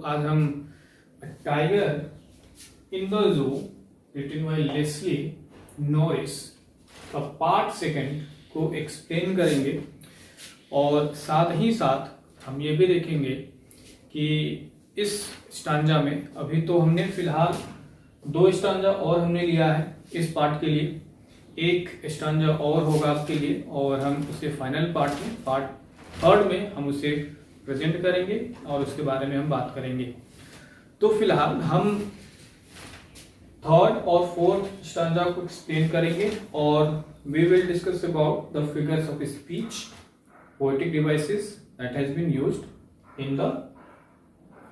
आज हम tiger in the zoo written by Leslie Norris का पार्ट सेकंड को एक्सप्लेन करेंगे और साथ ही साथ हम ये भी देखेंगे कि इस स्टांजा में अभी तो हमने फिलहाल 2 स्टांजा और हमने लिया है इस पार्ट के लिए, एक स्टांजा और होगा आपके लिए और हम उसे फाइनल पार्ट में पार्ट थर्ड में हम उसे प्रेजेंट करेंगे और उसके बारे में हम बात करेंगे। तो फिलहाल हम थर्ड और फोर्थ स्टांजा को एक्सप्लेन करेंगे और we will discuss about the figures of speech, poetic devices that has been used in the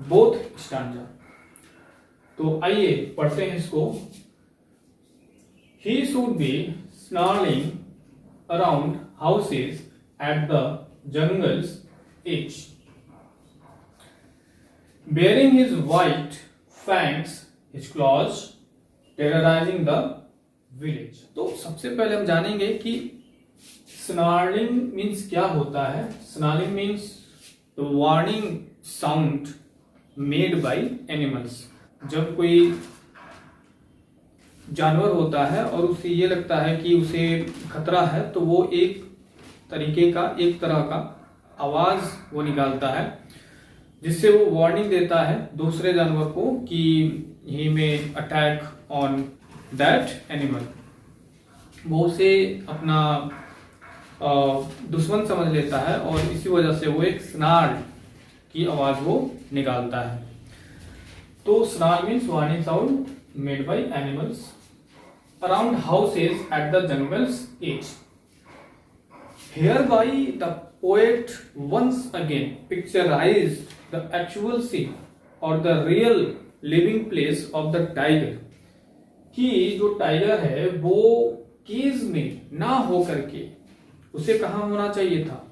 both stanza. तो आइए पढ़ते हैं इसको। He should be snarling around houses at the jungle's edge, bearing his white fangs, his claws, terrorizing the village। तो सबसे पहले हम जानेंगे कि snarling means क्या होता है। snarling means the warning sound made by animals। जब कोई जानवर होता है और उसे ये लगता है कि उसे खतरा है तो वो एक तरह का आवाज वो निकालता है जिससे वो वार्निंग देता है दूसरे जानवर को कि ही में अटैक ऑन दैट एनिमल। वो उसे अपना दुश्मन समझ लेता है और इसी वजह से वो एक स्नार्ल की आवाज वो निकालता है। तो snarl means warning sound made by animals around houses at the jungle's edge। Hereby the poet once again picturized the actual scene or the real living place of the tiger। कि जो टाइगर है वो cage में ना हो करके उसे कहाँ होना चाहिए था,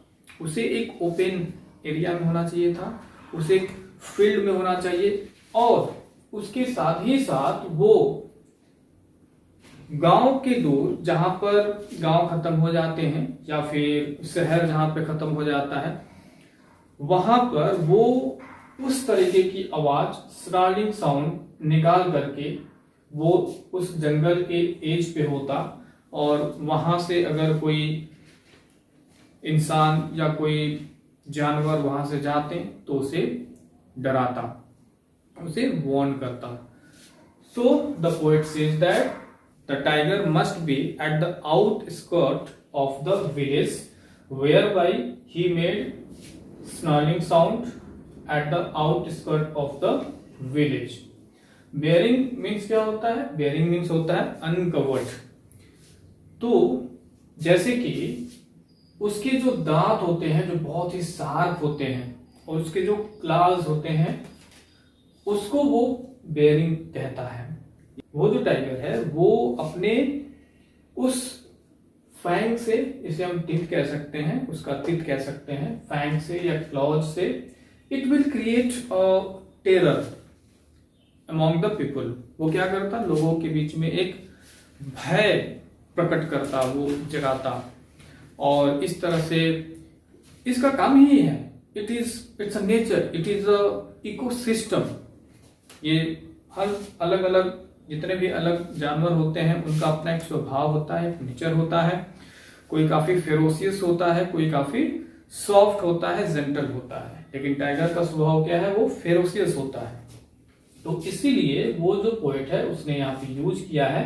उसे एक ओपन एरिया में होना चाहिए था, उसे एक फील्ड में होना चाहिए और उसके साथ ही साथ वो गांव के दूर जहां पर गांव खत्म हो जाते हैं या फिर शहर जहां पे खत्म हो जाता है वहां पर वो उस तरीके की आवाज स्नार्लिंग साउंड निकाल करके वो उस जंगल के एज पे होता और वहां से अगर कोई इंसान या कोई जानवर वहां से जाते तो उसे डराता, उसे वार्न करता। So the poet says that the tiger must be at the outskirt of the village, whereby he made snarling sound at the outskirt of the village। bearing means क्या होता है? bearing means होता है uncovered। तो जैसे कि उसके जो दांत होते हैं जो बहुत ही शार्प होते हैं और उसके जो क्लास होते हैं उसको वो बेयरिंग कहता है। वो जो टाइगर है वो अपने उस फैंग से, इसे हम टिप कह सकते हैं, उसका टिप कह सकते हैं, फैंग से या क्लॉज से, it will create terror among the people. वो क्या करता, लोगों के बीच में एक भय प्रकट करता, वो जगाता और इस तरह से इसका काम ही है। It's a nature, it is a ecosystem. ये हर अलग अलग जितने भी अलग जानवर होते हैं उनका अपना एक स्वभाव होता है, एक नेचर होता है। कोई काफी फेरोसियस होता है, कोई काफी सॉफ्ट होता है, जेंटल होता है, लेकिन टाइगर का स्वभाव क्या है, वो फेरोसियस होता है। तो इसीलिए वो जो पोएट है उसने यहाँ पे यूज किया है,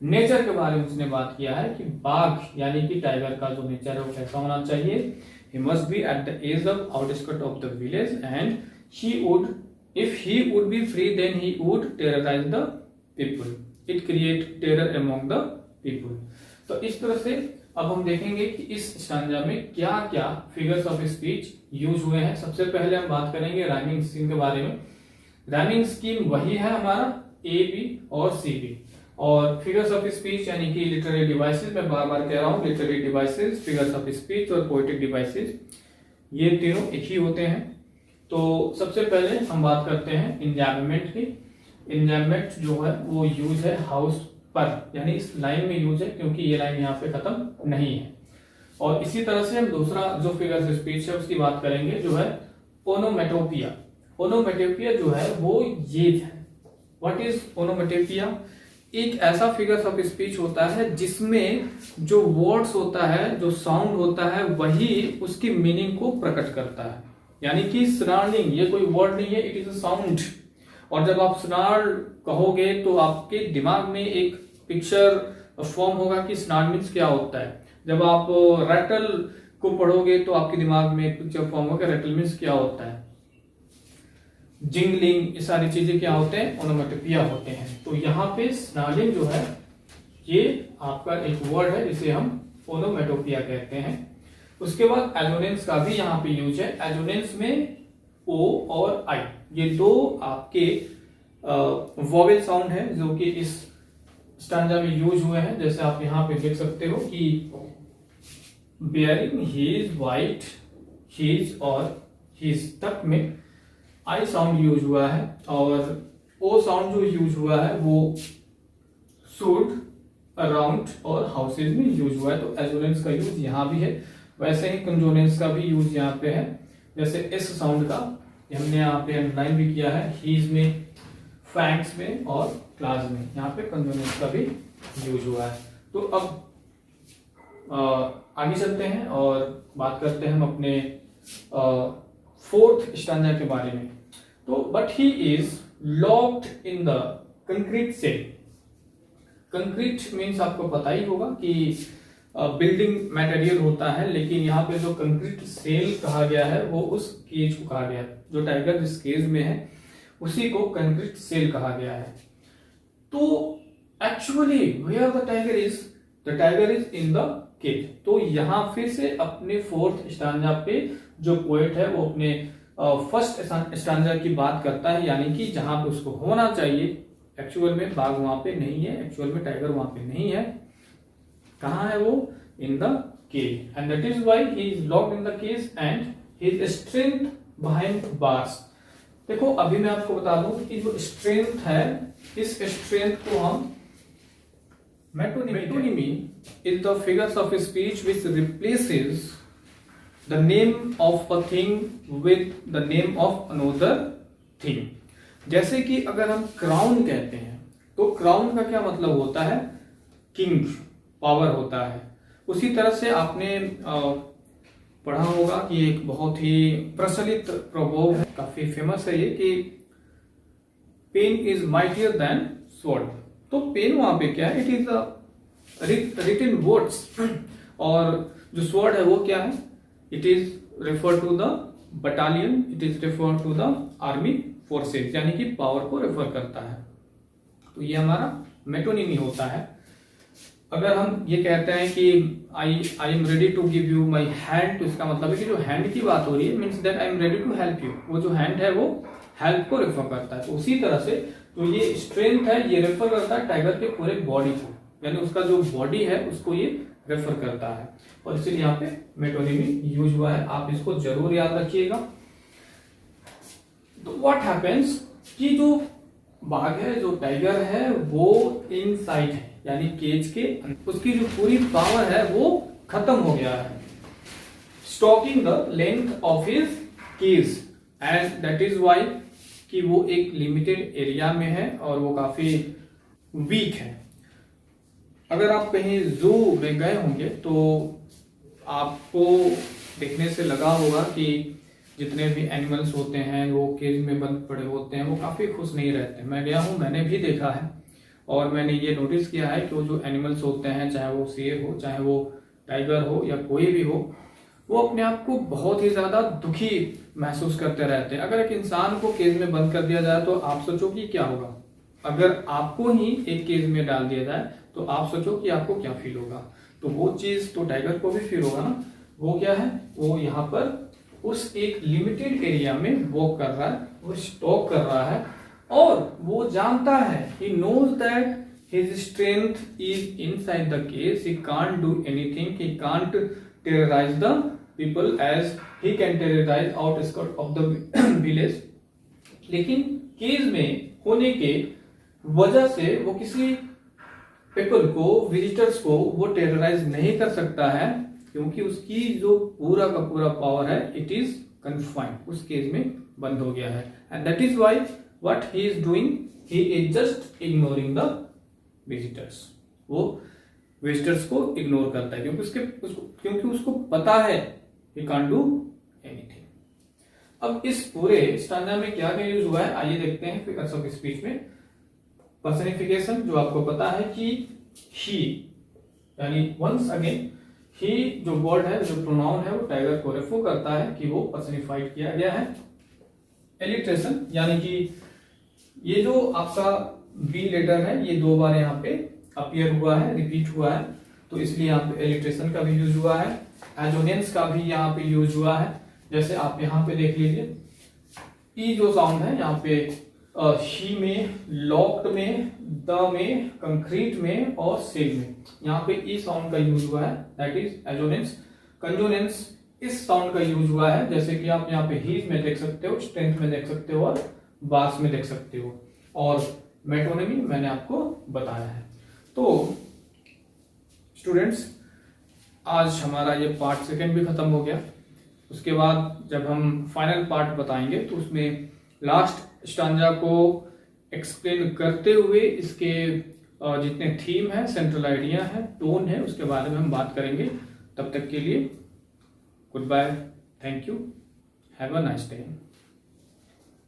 नेचर के बारे में उसने बात किया है कि बाघ यानी कि टाइगर का जो नेचर है वो कैसा होना चाहिए। He must be at the edge of outskirt of the village and he would, if he would be free then he would terrorise the people, it create terror among the people. तो इस तरह से अब हम देखेंगे कि इस stanza में क्या क्या फिगर्स ऑफ स्पीच यूज हुए हैं। सबसे पहले हम बात करेंगे राइमिंग स्कीम के बारे में। राइमिंग स्कीम वही है हमारा ए बी और सी बी, और फिगर्स ऑफ स्पीच यानी कि लिटरेरी डिवाइसेस, मैं बार बार कह रहा हूं, literary devices, figures of speech और पोएटिक डिवाइसेस, ये तीनों एक ही होते हैं। तो सबसे पहले हम बात करते हैं इंजैम्बमेंट की। इंजैम्बमेंट जो है वो यूज है हाउस पर, यानी इस लाइन में यूज है क्योंकि ये लाइन यहाँ पे खत्म नहीं है। और इसी तरह से हम दूसरा जो फिगर्स स्पीच है उसकी बात करेंगे जो है ओनोमेटोपिया। ओनोमेटोपिया जो है वो ये है। What is onomatopoeia? एक ऐसा फिगर्स ऑफ स्पीच होता है जिसमें जो वर्ड्स होता है, जो साउंड होता है, वही उसकी मीनिंग को प्रकट करता है। यानी कि सराउंडिंग, ये कोई वर्ड नहीं है, इट इज अ साउंड। और जब आप स्नार कहोगे तो आपके दिमाग में एक पिक्चर फॉर्म होगा कि स्नार मीन्स क्या होता है। जब आप रैटल को पढ़ोगे तो आपके दिमाग में एक पिक्चर फॉर्म होगा रैटल मीन्स क्या होता है। जिंगलिंग, ये सारी चीजें क्या होते हैं? ओनोमेटोपिया होते हैं। तो यहाँ पे स्नार्लिंग जो है ये आपका एक वर्ड है जिसे हम ओनोमेटोपिया कहते हैं। उसके बाद एजोनेंस का भी यहाँ पे यूज है। एजोनेंस में ओ और आई, ये दो आपके वोवेल साउंड है जो कि इस स्टैंजा में यूज हुए हैं। जैसे आप यहाँ पे देख सकते हो कि बियरिंग हीज वाइट हीज और हीज तक में आई साउंड यूज हुआ है, और ओ साउंड जो यूज हुआ है वो शुड, अराउंड और हाउसेज में यूज हुआ है। तो एजोनेंस का यूज यहाँ भी है। वैसे ही कंजोनेंस का भी यूज यहाँ पे है। जैसे एस साउंड का हमने यहाँ पे अंडरलाइन भी किया है, हीज में, फैंक्स में और क्लास में, यहाँ पे कंजोनेंस का भी यूज हुआ है। तो अब आगे चलते हैं और बात करते हैं हम अपने फोर्थ स्टैंजा के बारे में। तो but he is locked in the concrete cell. Concrete means आपको पता ही होगा कि बिल्डिंग मटेरियल होता है, लेकिन यहाँ पे जो कंक्रीट सेल कहा गया है वो उस केज को कहा गया है। जो टाइगर जिस केज में है उसी को कंक्रीट सेल कहा गया है। तो actually where the tiger is, the tiger is in the cage. तो यहाँ फिर से अपने फोर्थ स्टैंजा पे जो पोएट है वो अपने फर्स्ट स्टैंजा की बात करता है, यानी कि जहां पे उसको होना चाहिए। एक्चुअल में बाघ वहां पे नहीं है, एक्चुअल में टाइगर वहां पे नहीं है। कहाँ है वो? In the cage, and that is why he is locked in the cage and his strength behind bars. देखो अभी मैं आपको बता दूं कि जो स्ट्रेंथ है, इस स्ट्रेंथ को हम metonymy is the figures of speech which replaces the name of a thing with the name of another thing. जैसे कि अगर हम क्राउन कहते हैं तो क्राउन का क्या मतलब होता है? किंग, पावर होता है। उसी तरह से आपने पढ़ा होगा कि एक बहुत ही प्रचलित प्रभोग है, काफी फेमस है ये, कि pen is mightier than sword. तो पेन वहां पे क्या है? It is the written words, और जो स्वॉर्ड है वो क्या है? It is refer to the battalion, it is refer to the army forces, यानी कि पावर को रेफर करता है। तो ये हमारा मेटोनिमी होता है। अगर हम ये कहते हैं कि I am ready to give you my hand, तो इसका मतलब है कि जो हैंड की बात हो रही है means that I am ready to help you. वो जो हैंड है वो हेल्प को रेफर करता है। तो उसी तरह से जो ये स्ट्रेंथ है ये रेफर करता है टाइगर के पूरे बॉडी को, यानी उसका जो बॉडी है उसको ये रेफर करता है, और इसीलिए यहाँ पे मेटोनिमी यूज हुआ है। आप इसको जरूर याद रखिएगा। तो व्हाट हैपेंस कि जो बाघ है, जो टाइगर है, वो इनसाइड है, यानी केज के उसकी जो पूरी पावर है वो खत्म हो गया है। Stalking the length of his cage, and that is why कि वो एक लिमिटेड एरिया में है और वो काफी वीक है। अगर आप कहीं जू में गए होंगे तो आपको देखने से लगा होगा कि जितने भी एनिमल्स होते हैं वो केज में बंद पड़े होते हैं, वो काफी खुश नहीं रहते। मैं गया हूं, मैंने भी देखा है, और मैंने ये नोटिस किया है कि वो जो एनिमल्स होते हैं, चाहे वो शेर हो, चाहे वो टाइगर हो या कोई भी हो, वो अपने आप को बहुत ही ज्यादा दुखी महसूस करते रहते हैं। अगर एक इंसान को केज में बंद कर दिया जाए तो आप सोचो कि क्या होगा। अगर आपको ही एक केज में डाल दिया जाए तो आप सोचो कि आपको क्या फील होगा। तो वो चीज तो टाइगर को भी फील होगा ना। वो क्या है? वो यहाँ पर उस एक लिमिटेड एरिया में वॉक कर रहा है, वो स्टॉक कर रहा है, और वो जानता है, he knows that his strength is inside the cage, he can't do anything, he can't terrorize the people as he can terrorize outskirts of the village। लेकिन केज में होने के वजह से वो किसी पीपल को, विजिटर्स को वो टेरराइज नहीं कर सकता है, क्योंकि उसकी जो पूरा का पूरा पावर है इट इज कन्फाइंड, उस केज में बंद हो गया है। and that is why what he is doing, he is just ignoring the visitors. वो विजिटर्स को इग्नोर करता है क्योंकि उसको पता है he can't do anything. अब इस पूरे स्टैंजा में क्या क्या यूज हुआ है आइए देखते हैं फिगर्स ऑफ स्पीच में. पर्सनिफिकेशन, जो आपको पता है कि ही यानी वंस अगेन ही जो वर्ड है, जो प्रोनाउन है, वो टाइगर को रेफर करता है कि वो पर्सनिफाइड किया गया है. एलिट्रेशन यानी कि ये जो आपका बी लेटर है ये 2 बार यहाँ पे अपीयर हुआ है, रिपीट हुआ है, तो इसलिए यहाँ पे एलिट्रेशन का भी यूज हुआ है. एजोनेंस का भी यहाँ पे यूज हुआ है. जैसे आप यहाँ पे देख लीजिए ई जो साउंड है यहाँ पे ही में, लॉक्ड में, द में, कंक्रीट में और सेल में, यहाँ पे ई साउंड का यूज हुआ है, दैट इज एजोनेंस. कंजोनेंस इस साउंड का यूज हुआ है, जैसे कि आप यहाँ पे हीज में देख सकते हो, स्ट्रेंथ में देख सकते हो और बार्स में देख सकते हो. और मेटोनिमी मैंने आपको बताया है. तो स्टूडेंट्स आज हमारा ये पार्ट सेकंड भी खत्म हो गया. उसके बाद जब हम फाइनल पार्ट बताएंगे तो उसमें लास्ट स्टांजा को एक्सप्लेन करते हुए इसके जितने थीम है, सेंट्रल आइडिया है, टोन है, उसके बारे में हम बात करेंगे. तब तक के लिए goodbye, thank you, have a nice day.